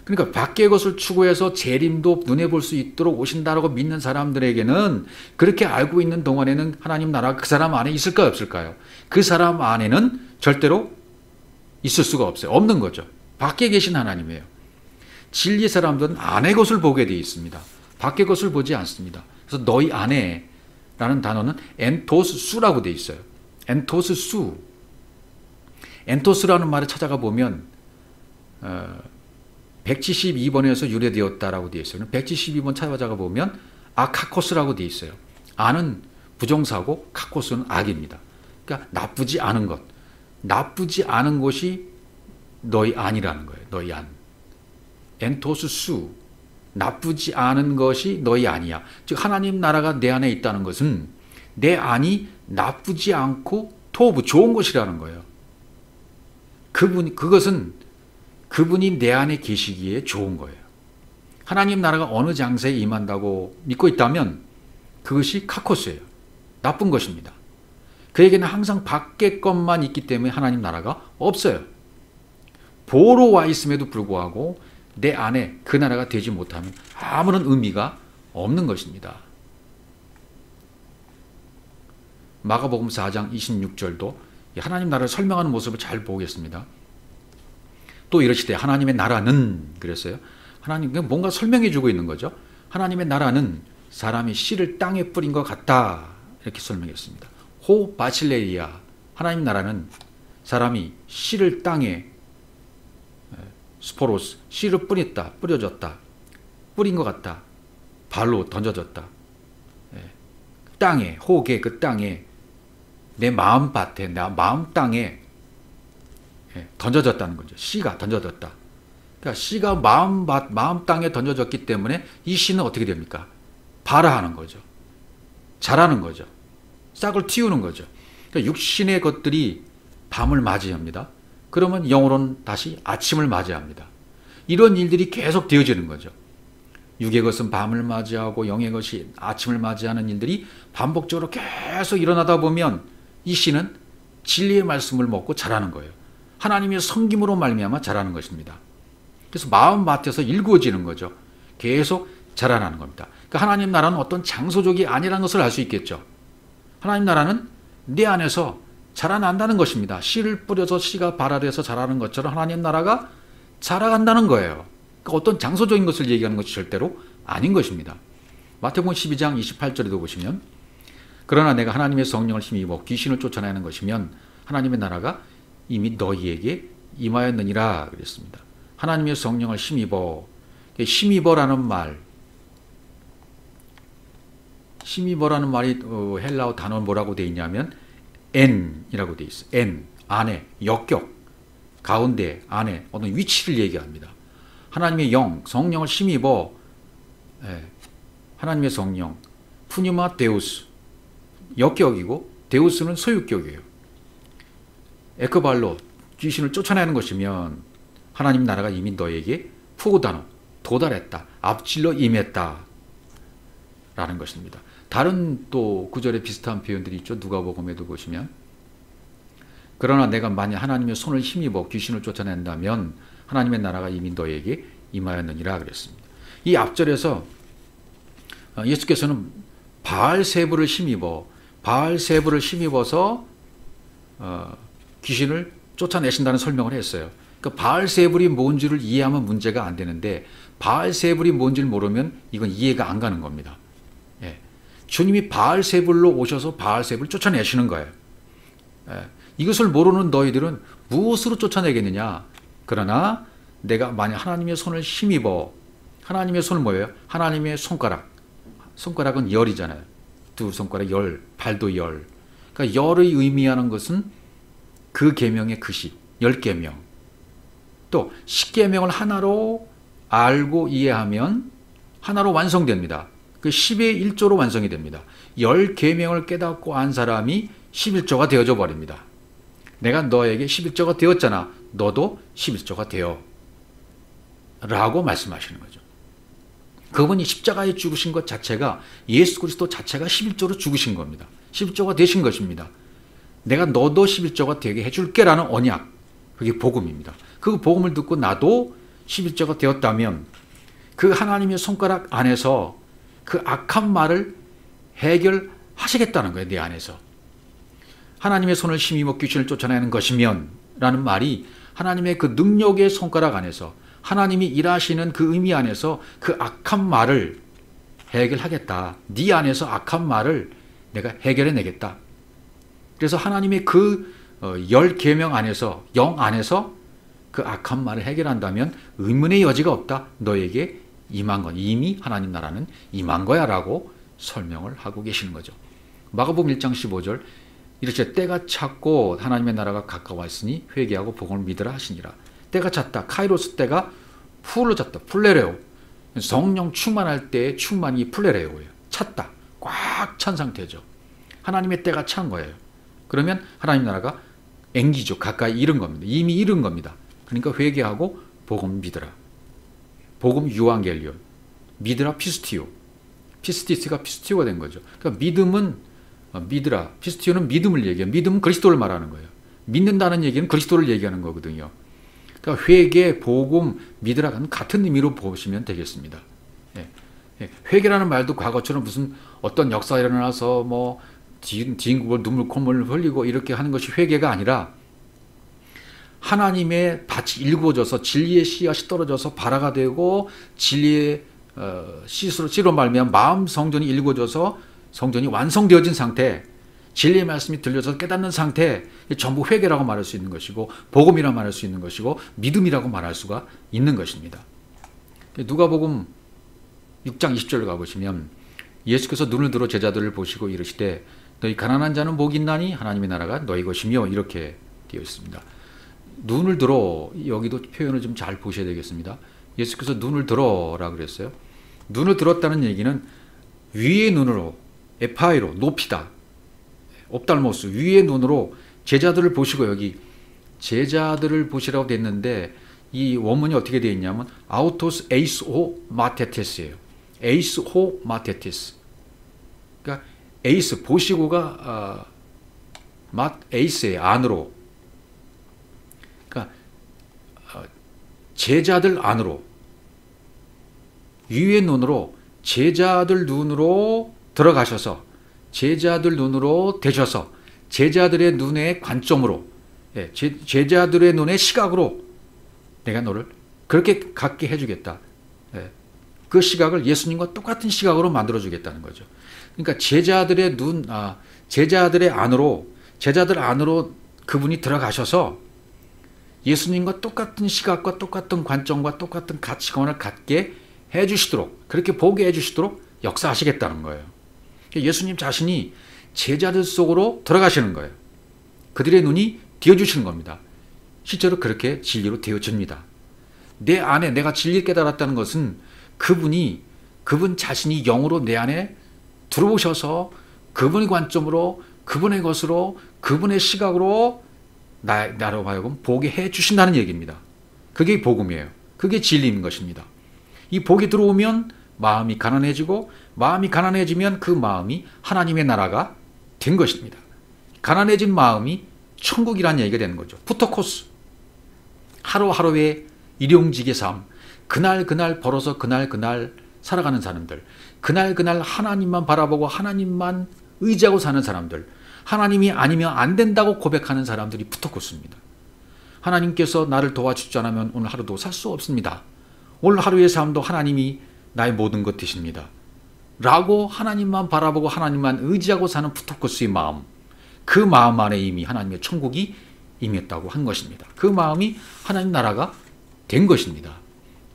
S1: 그러니까 밖의 것을 추구해서 재림도 눈에 볼 수 있도록 오신다라고 믿는 사람들에게는 그렇게 알고 있는 동안에는 하나님 나라가 그 사람 안에 있을까요, 없을까요? 그 사람 안에는 절대로 있을 수가 없어요. 없는 거죠. 밖에 계신 하나님이에요. 진리의 사람들은 안의 것을 보게 되어 있습니다. 밖의 것을 보지 않습니다. 그래서 너희 안에 라는 단어는 엔토스 수라고 되어 있어요. 엔토스 수. 엔토스라는 말을 찾아가 보면 172번에서 유래되었다라고 되어 있어요. 172번 찾아가 보면 아카코스라고 되어 있어요. 아는 부정사고 카코스는 악입니다. 그러니까 나쁘지 않은 것. 나쁘지 않은 것이 너희 안이라는 거예요. 너희 안. 엔토스 수. 나쁘지 않은 것이 너희 안이야. 즉 하나님 나라가 내 안에 있다는 것은 내 안이 나쁘지 않고 토부 좋은 것이라는 거예요. 그것은 그분이 내 안에 계시기에 좋은 거예요. 하나님 나라가 어느 장세에 임한다고 믿고 있다면 그것이 카코스예요. 나쁜 것입니다. 그에게는 항상 밖의 것만 있기 때문에 하나님 나라가 없어요. 보러 와 있음에도 불구하고 내 안에 그 나라가 되지 못하면 아무런 의미가 없는 것입니다. 마가복음 4장 26절도 하나님 나라를 설명하는 모습을 잘 보겠습니다. 또 이러시되 하나님의 나라는 그랬어요. 하나님 뭔가 설명해 주고 있는 거죠. 하나님의 나라는 사람이 씨를 땅에 뿌린 것 같다. 이렇게 설명했습니다. 호 바실레이아. 하나님 나라는 사람이 씨를 땅에 스포로스 씨를 뿌려졌다. 뿌린 것 같다. 발로 던져졌다. 땅에 호계 그 땅에 내 마음밭에 내 마음 땅에 던져졌다는 거죠. 씨가 던져졌다. 그러니까 씨가 마음 땅에 던져졌기 때문에 이 씨는 어떻게 됩니까? 발화하는 거죠. 자라는 거죠. 싹을 틔우는 거죠. 그러니까 육신의 것들이 밤을 맞이합니다. 그러면 영으로는 다시 아침을 맞이합니다. 이런 일들이 계속 되어지는 거죠. 육의 것은 밤을 맞이하고 영의 것이 아침을 맞이하는 일들이 반복적으로 계속 일어나다 보면 이 씨는 진리의 말씀을 먹고 자라는 거예요. 하나님의 섬김으로 말미암아 자라는 것입니다. 그래서 마음밭에서 일구어지는 거죠. 계속 자라나는 겁니다. 그러니까 하나님 나라는 어떤 장소적이 아니라는 것을 알 수 있겠죠. 하나님 나라는 내 안에서 자라난다는 것입니다. 씨를 뿌려서 씨가 발화돼서 자라는 것처럼 하나님 나라가 자라간다는 거예요. 그러니까 어떤 장소적인 것을 얘기하는 것이 절대로 아닌 것입니다. 마태복음 12장 28절에도 보시면 그러나 내가 하나님의 성령을 힘입어 귀신을 쫓아내는 것이면 하나님의 나라가 이미 너희에게 임하였느니라 그랬습니다. 하나님의 성령을 힘입어라는 말이 헬라어 단어 뭐라고 되어 있냐면 N이라고 되어 있어요. N, 안에, 역격, 가운데, 안에 어떤 위치를 얘기합니다. 하나님의 영, 성령을 힘입어 하나님의 성령, 푸뉴마 데우스, 역격이고 데우스는 소유격이에요. 에크발로, 귀신을 쫓아내는 것이면 하나님 나라가 이미 너에게 푸고다노, 도달했다, 앞질러 임했다 라는 것입니다. 다른 또 구절에 비슷한 표현들이 있죠. 누가복음에도 보시면 그러나 내가 만약 하나님의 손을 힘입어 귀신을 쫓아낸다면 하나님의 나라가 이미 너에게 임하였느니라 그랬습니다. 이 앞절에서 예수께서는 바알세불을 힘입어서 귀신을 쫓아내신다는 설명을 했어요. 그러니까 바알세불이 뭔지를 이해하면 문제가 안 되는데 바알세불이 뭔지를 모르면 이건 이해가 안 가는 겁니다. 예. 주님이 바알세불로 오셔서 바알세불을 쫓아내시는 거예요. 예. 이것을 모르는 너희들은 무엇으로 쫓아내겠느냐? 그러나 내가 만약 하나님의 손을 힘입어 하나님의 손은 뭐예요? 하나님의 손가락, 손가락은 열이잖아요. 두 손가락 열, 발도 열. 그러니까 열의 의미하는 것은 그 계명의 그시, 10계명. 또 10계명을 하나로 알고 이해하면 하나로 완성됩니다. 그 10의 1조로 완성이 됩니다. 10계명을 깨닫고 안 사람이 11조가 되어져 버립니다. 내가 너에게 11조가 되었잖아. 너도 11조가 되어. 라고 말씀하시는 거죠. 그분이 십자가에 죽으신 것 자체가 예수 그리스도 자체가 11조로 죽으신 겁니다. 11조가 되신 것입니다. 내가 너도 11조가 되게 해줄게라는 언약. 그게 복음입니다. 그 복음을 듣고 나도 11조가 되었다면 그 하나님의 손가락 안에서 그 악한 말을 해결하시겠다는 거예요. 내 안에서. 하나님의 손을 힘입어 귀신을 쫓아내는 것이면 라는 말이 하나님의 그 능력의 손가락 안에서 하나님이 일하시는 그 의미 안에서 그 악한 말을 해결하겠다. 네 안에서 악한 말을 내가 해결해내겠다. 그래서 하나님의 그 10계명 안에서 영 안에서 그 악한 말을 해결한다면 의문의 여지가 없다. 너에게 임한 건 이미 하나님 나라는 임한 거야 라고 설명을 하고 계시는 거죠. 마가복음 1장 15절 이렇게 때가 찼고 하나님의 나라가 가까웠으니 회개하고 복음을 믿으라 하시니라. 때가 찼다. 카이로스 때가 풀로 찼다. 풀레레오. 성령 충만할 때의 충만이 풀레레오예요. 찼다. 꽉 찬 상태죠. 하나님의 때가 찬 거예요. 그러면 하나님 나라가 앵기죠. 가까이 이른 겁니다. 이미 이른 겁니다. 그러니까 회개하고 복음 믿으라. 복음 유앙겔리온. 믿으라 피스티오. 피스티스가 피스티오가 된 거죠. 그러니까 믿음은 믿으라. 피스티오는 믿음을 얘기해요. 믿음은 그리스도를 말하는 거예요. 믿는다는 얘기는 그리스도를 얘기하는 거거든요. 그러니까 회개, 복음, 믿으라는 같은 의미로 보시면 되겠습니다. 회개라는 말도 과거처럼 무슨 어떤 역사가 일어나서 뭐 뒤인국을 눈물 콧물을 흘리고 이렇게 하는 것이 회개가 아니라 하나님의 밭이 일구어져서 진리의 씨앗이 떨어져서 발화가 되고 진리의 씨로 말미암아 마음 성전이 일구어져서 성전이 완성되어진 상태, 진리의 말씀이 들려서 깨닫는 상태, 전부 회개라고 말할 수 있는 것이고 복음이라고 말할 수 있는 것이고 믿음이라고 말할 수가 있는 것입니다. 누가복음 6장 20절을 가보시면 예수께서 눈을 들어 제자들을 보시고 이르시되 너희 가난한 자는 복이 있나니 하나님의 나라가 너희 것이며 이렇게 되어 있습니다. 눈을 들어 여기도 표현을 좀 잘 보셔야 되겠습니다. 예수께서 눈을 들어라 그랬어요. 눈을 들었다는 얘기는 위의 눈으로 에파이로 높이다. 옵달모스 위의 눈으로 제자들을 보시고 여기 제자들을 보시라고 됐는데 이 원문이 어떻게 되어 있냐면 아우토스 에이스호 마테테스예요. 에이스호 마테테스. 그러니까 에이스 보시고가 에이스의 안으로. 그러니까 제자들 안으로 위의 눈으로 제자들 눈으로 들어가셔서 제자들 눈으로 되셔서 제자들의 눈의 관점으로 제자들의 눈의 시각으로 내가 너를 그렇게 갖게 해주겠다. 그 시각을 예수님과 똑같은 시각으로 만들어주겠다는 거죠. 그러니까 제자들의 제자들의 안으로 그분이 들어가셔서 예수님과 똑같은 시각과 똑같은 관점과 똑같은 가치관을 갖게 해주시도록 그렇게 보게 해주시도록 역사하시겠다는 거예요. 예수님 자신이 제자들 속으로 들어가시는 거예요. 그들의 눈이 띄어주시는 겁니다. 실제로 그렇게 진리로 되어집니다. 내 안에 내가 진리를 깨달았다는 것은 그분 자신이 영으로 내 안에 들어오셔서 그분의 관점으로 그분의 것으로 그분의 시각으로 나로 하여금 보게 해주신다는 얘기입니다. 그게 복음이에요. 그게 진리인 것입니다. 이 복이 들어오면 마음이 가난해지고 마음이 가난해지면 그 마음이 하나님의 나라가 된 것입니다. 가난해진 마음이 천국이라는 얘기가 되는 거죠. 푸터코스. 하루하루의 일용직의 삶. 그날 벌어서 그날 살아가는 사람들. 그날 하나님만 바라보고 하나님만 의지하고 사는 사람들. 하나님이 아니면 안 된다고 고백하는 사람들이 푸터코스입니다. 하나님께서 나를 도와주지 않으면 오늘 하루도 살 수 없습니다. 오늘 하루의 삶도 하나님이 나의 모든 것 되십니다. 라고 하나님만 바라보고 하나님만 의지하고 사는 푸터코스의 마음. 그 마음 안에 이미 하나님의 천국이 임했다고 한 것입니다. 그 마음이 하나님 나라가 된 것입니다.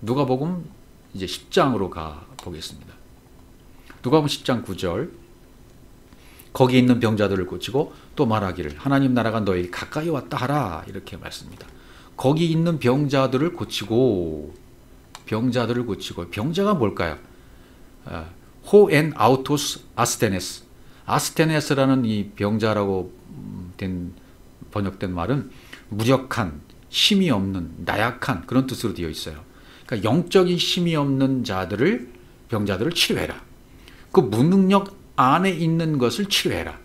S1: 누가복음 이제 10장으로 가 보겠습니다. 누가복음 10장 9절 거기 있는 병자들을 고치고 또 말하기를 하나님 나라가 너에게 가까이 왔다 하라 이렇게 말씀합니다. 거기 있는 병자들을 고치고 병자가 뭘까요? 호엔 아우토스 아스테네스. 아스테네스라는 이 병자라고 번역된 말은 무력한, 힘이 없는, 나약한 그런 뜻으로 되어 있어요. 그러니까 영적인 힘이 없는 병자들을 치료해라. 그 무능력 안에 있는 것을 치료해라.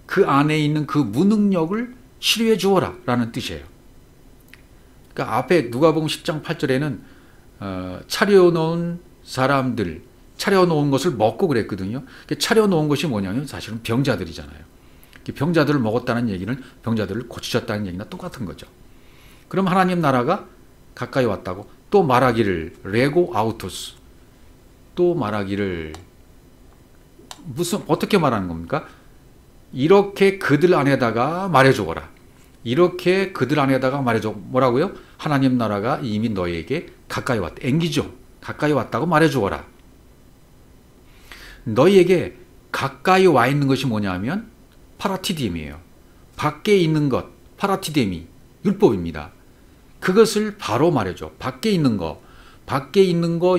S1: 그 안에 있는 그 무능력을 치료해 주어라 라는 뜻이에요. 그러니까 앞에 누가복음 10장 8절에는 차려놓은 사람들, 차려놓은 것을 먹고 그랬거든요. 차려놓은 것이 뭐냐면 사실은 병자들이잖아요. 병자들을 먹었다는 얘기는 병자들을 고치셨다는 얘기나 똑같은 거죠. 그럼 하나님 나라가 가까이 왔다고 또 말하기를 레고 아우토스, 또 말하기를 어떻게 말하는 겁니까? 이렇게 그들 안에다가 말해주거라. 이렇게 그들 안에다가 말해줘. 뭐라고요? 하나님 나라가 이미 너에게 가까이 왔다. 앵기죠. 가까이 왔다고 말해주거라. 너희에게 가까이 와 있는 것이 뭐냐면 파라티뎀이에요. 밖에 있는 것, 파라티뎀이 율법입니다. 그것을 바로 말해줘. 밖에 있는 거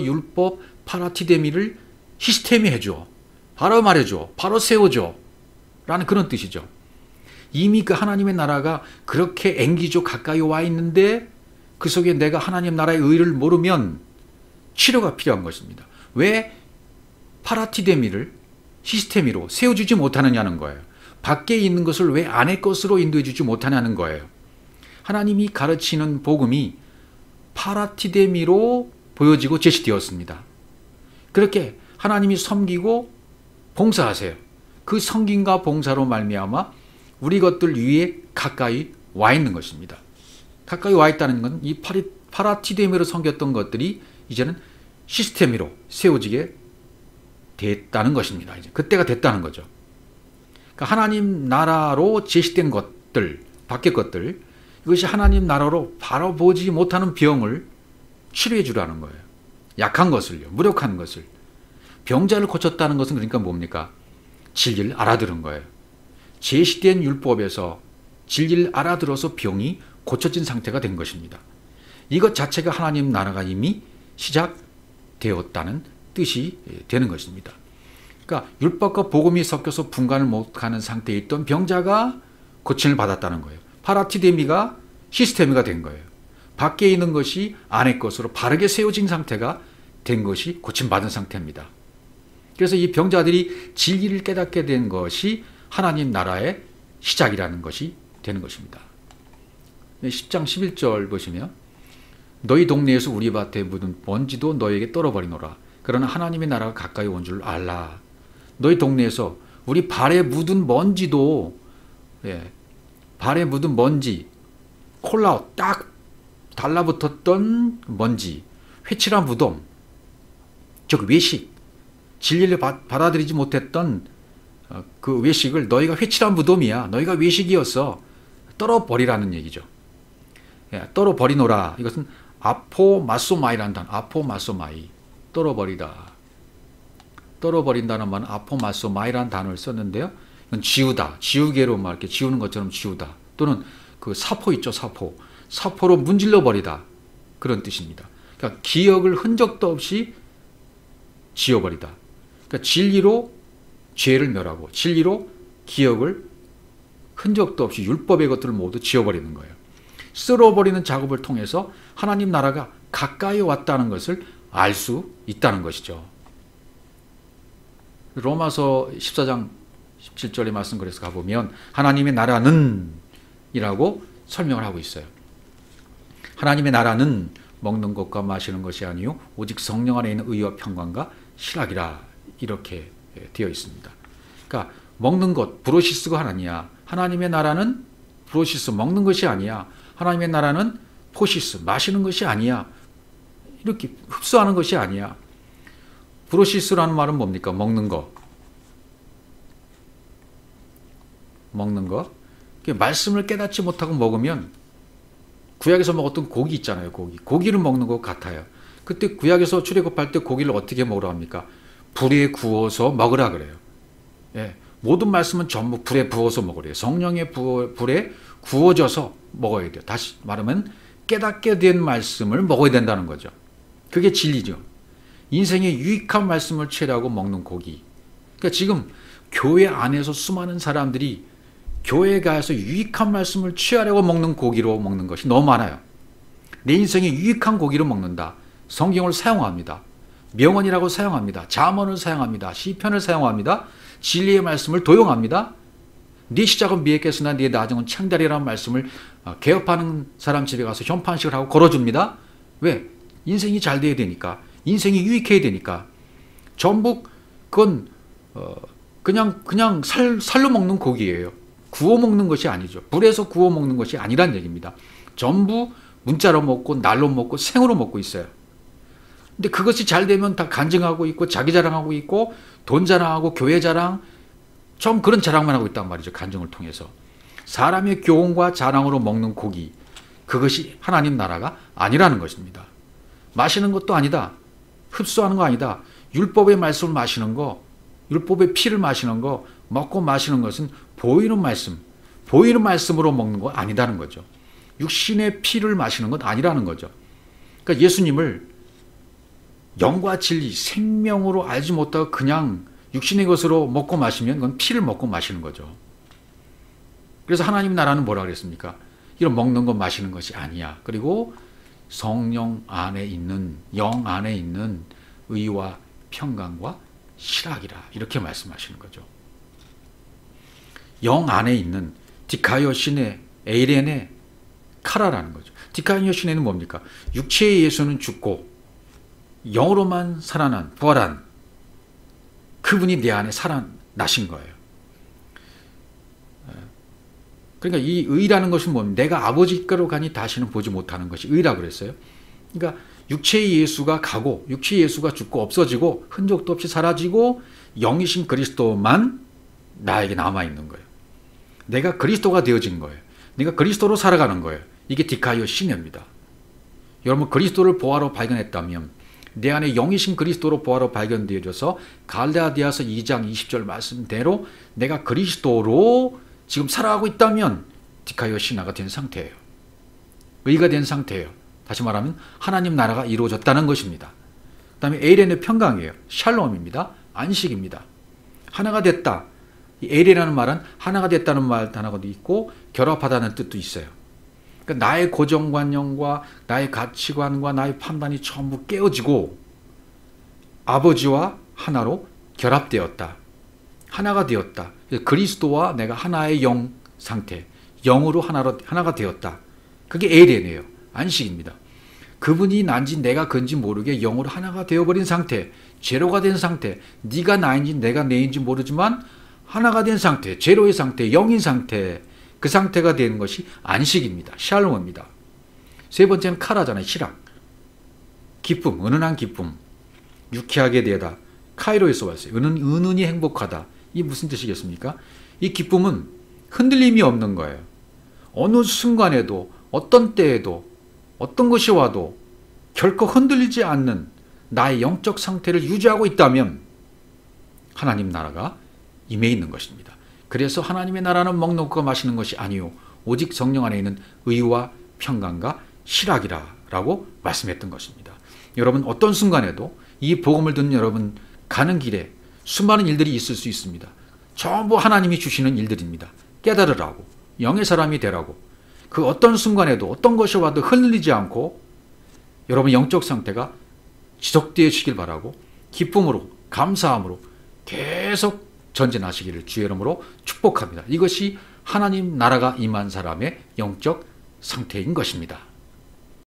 S1: 율법 파라티데미를 시스템이 해줘. 바로 말해줘. 바로 세워줘. 라는 그런 뜻이죠. 이미 그 하나님의 나라가 그렇게 앵기죠. 가까이 와 있는데 그 속에 내가 하나님 나라의 의를 모르면 치료가 필요한 것입니다. 왜 파라티데미를 시스템으로 세워주지 못하느냐는 거예요. 밖에 있는 것을 왜 안의 것으로 인도해 주지 못하냐는 거예요. 하나님이 가르치는 복음이 파라티데미로 보여지고 제시되었습니다. 그렇게 하나님이 섬기고 봉사하세요. 그 섬김과 봉사로 말미암아 우리 것들 위에 가까이 와 있는 것입니다. 가까이 와 있다는 건 이 파라티데미로 섬겼던 것들이 이제는 시스템으로 세워지게 됐다는 것입니다. 이제 그때가 됐다는 거죠. 그러니까 하나님 나라로 제시된 것들, 밖의 것들, 이것이 하나님 나라로 바로 보지 못하는 병을 치료해 주라는 거예요. 약한 것을요, 무력한 것을. 병자를 고쳤다는 것은 그러니까 뭡니까? 진리를 알아들은 거예요. 제시된 율법에서 진리를 알아들어서 병이 고쳐진 상태가 된 것입니다. 이것 자체가 하나님 나라가 이미 시작되었다는 뜻이 되는 것입니다. 그러니까 율법과 복음이 섞여서 분간을 못하는 상태에 있던 병자가 고침을 받았다는 거예요. 파라티데미가 시스테미가 된 거예요. 밖에 있는 것이 안의 것으로 바르게 세워진 상태가 된 것이 고침받은 상태입니다. 그래서 이 병자들이 진리를 깨닫게 된 것이 하나님 나라의 시작이라는 것이 되는 것입니다. 10장 11절 보시면 너희 동네에서 우리 밭에 묻은 먼지도 너에게 떨어버리노라. 그러나 하나님의 나라가 가까이 온 줄 알라. 너희 동네에서 우리 발에 묻은 먼지도 발에 묻은 먼지, 콜라웃 딱 달라붙었던 먼지, 회칠한 무덤, 즉 외식, 진리를 받아들이지 못했던 그 외식을 너희가 회칠한 무덤이야. 너희가 외식이었어. 떨어버리라는 얘기죠. 떨어버리노라. 이것은 아포마소마이라는 단어. 아포마소마이. 떨어버리다. 떨어버린다는 말은 아포마소마이라는 단어를 썼는데요. 이건 지우다. 지우개로 막 이렇게 지우는 것처럼 지우다. 또는 그 사포 있죠. 사포. 사포로 문질러 버리다. 그런 뜻입니다. 그러니까 기억을 흔적도 없이 지워버리다. 그러니까 진리로 죄를 멸하고 진리로 기억을 흔적도 없이 율법의 것들을 모두 지워버리는 거예요. 쓸어버리는 작업을 통해서 하나님 나라가 가까이 왔다는 것을 알 수 있다는 것이죠. 로마서 14장 17절의 말씀 그래서 가보면 하나님의 나라는 이라고 설명을 하고 있어요. 하나님의 나라는 먹는 것과 마시는 것이 아니요 오직 성령 안에 있는 의와 평강과 실학이라 이렇게 되어 있습니다. 그러니까 먹는 것, 브로시스가 아니야. 하나님의 나라는 브로시스, 먹는 것이 아니야. 하나님의 나라는 포시스, 마시는 것이 아니야. 이렇게 흡수하는 것이 아니야. 브로시스라는 말은 뭡니까? 먹는 거. 먹는 거. 말씀을 깨닫지 못하고 먹으면 구약에서 먹었던 고기 있잖아요. 고기를 먹는 것 같아요. 그때 구약에서 출애굽할 때 고기를 어떻게 먹으라고 합니까? 불에 구워서 먹으라 그래요. 예, 모든 말씀은 전부 불에 부어서 먹으래요. 성령의 불에 구워져서 먹어야 돼요. 다시 말하면 깨닫게 된 말씀을 먹어야 된다는 거죠. 그게 진리죠. 인생에 유익한 말씀을 취하고 먹는 고기. 그러니까 지금 교회 안에서 수많은 사람들이 교회에 가서 유익한 말씀을 취하려고 먹는 고기로 먹는 것이 너무 많아요. 내 인생에 유익한 고기로 먹는다. 성경을 사용합니다. 명언이라고 사용합니다. 잠언을 사용합니다. 시편을 사용합니다. 진리의 말씀을 도용합니다. 네 시작은 미했겠으나 네 나중은 창달이라는 말씀을 개업하는 사람 집에 가서 현판식을 하고 걸어줍니다. 왜? 인생이 잘 돼야 되니까. 인생이 유익해야 되니까. 전부 그건 그냥 살로 먹는 고기예요. 구워 먹는 것이 아니죠. 불에서 구워 먹는 것이 아니란 얘기입니다. 전부 문자로 먹고 날로 먹고 생으로 먹고 있어요. 근데 그것이 잘 되면 다 간증하고 있고 자기 자랑하고 있고 돈 자랑하고 교회 자랑 좀 그런 자랑만 하고 있단 말이죠. 간증을 통해서. 사람의 교훈과 자랑으로 먹는 고기, 그것이 하나님 나라가 아니라는 것입니다. 마시는 것도 아니다. 흡수하는 거 아니다. 율법의 말씀을 마시는 거, 율법의 피를 마시는 거, 먹고 마시는 것은 보이는 말씀, 보이는 말씀으로 먹는 거 아니다는 거죠. 육신의 피를 마시는 건 아니라는 거죠. 그러니까 예수님을 영과 진리, 생명으로 알지 못하고 그냥 육신의 것으로 먹고 마시면 그건 피를 먹고 마시는 거죠. 그래서 하나님 나라는 뭐라 그랬습니까? 이런 먹는 것 마시는 것이 아니야. 그리고 성령 안에 있는, 영 안에 있는 의와 평강과 실학이라 이렇게 말씀하시는 거죠. 영 안에 있는 디카이오시네, 에이레네, 카라라는 거죠. 디카이오시네는 뭡니까? 육체의 예수는 죽고 영으로만 살아난, 부활한 그분이 내 안에 살아나신 거예요. 그러니까 이 의라는 것은 뭡니까? 내가 아버지께로 가니 다시는 보지 못하는 것이 의라고 그랬어요. 그러니까 육체의 예수가 가고 육체의 예수가 죽고 없어지고 흔적도 없이 사라지고 영이신 그리스도만 나에게 남아있는 거예요. 내가 그리스도가 되어진 거예요. 내가 그리스도로 살아가는 거예요. 이게 디카이오 시네입니다. 여러분 그리스도를 보화로 발견했다면 내 안에 영이신 그리스도로 보화로 발견되어져서 갈라디아서 2장 20절 말씀대로 내가 그리스도로 지금 살아가고 있다면 디카이오 시나가 된 상태예요. 의가 된 상태예요. 다시 말하면 하나님 나라가 이루어졌다는 것입니다. 그 다음에 에이렌의 평강이에요. 샬롬입니다. 안식입니다. 하나가 됐다. 이 에이렌이라는 말은 하나가 됐다는 말 단어도 있고 결합하다는 뜻도 있어요. 그러니까 나의 고정관념과 나의 가치관과 나의 판단이 전부 깨어지고 아버지와 하나로 결합되었다. 하나가 되었다. 그리스도와 내가 하나의 영 상태, 영으로 하나가 되었다. 그게 에이렌이에요. 안식입니다. 그분이 난지 내가 그인지 모르게 영으로 하나가 되어버린 상태, 제로가 된 상태, 네가 나인지 내가 내인지 모르지만 하나가 된 상태, 제로의 상태, 영인 상태, 그 상태가 되는 것이 안식입니다. 샬롬입니다. 세 번째는 카라잖아요. 실학. 기쁨, 은은한 기쁨. 유쾌하게 되다. 카이로에서 왔어요. 은은히 행복하다. 이 무슨 뜻이겠습니까? 이 기쁨은 흔들림이 없는 거예요. 어느 순간에도 어떤 때에도 어떤 것이 와도 결코 흔들리지 않는 나의 영적 상태를 유지하고 있다면 하나님 나라가 임해 있는 것입니다. 그래서 하나님의 나라는 먹는 것과 마시는 것이 아니요 오직 성령 안에 있는 의와 평강과 실학이라 라고 말씀했던 것입니다. 여러분 어떤 순간에도 이 복음을 듣는 여러분 가는 길에 수많은 일들이 있을 수 있습니다. 전부 하나님이 주시는 일들입니다. 깨달으라고, 영의 사람이 되라고. 그 어떤 순간에도 어떤 것이 와도 흔들리지 않고 여러분 영적 상태가 지속되시길 바라고 기쁨으로 감사함으로 계속 전진하시기를 주의 이름으로 축복합니다. 이것이 하나님 나라가 임한 사람의 영적 상태인 것입니다.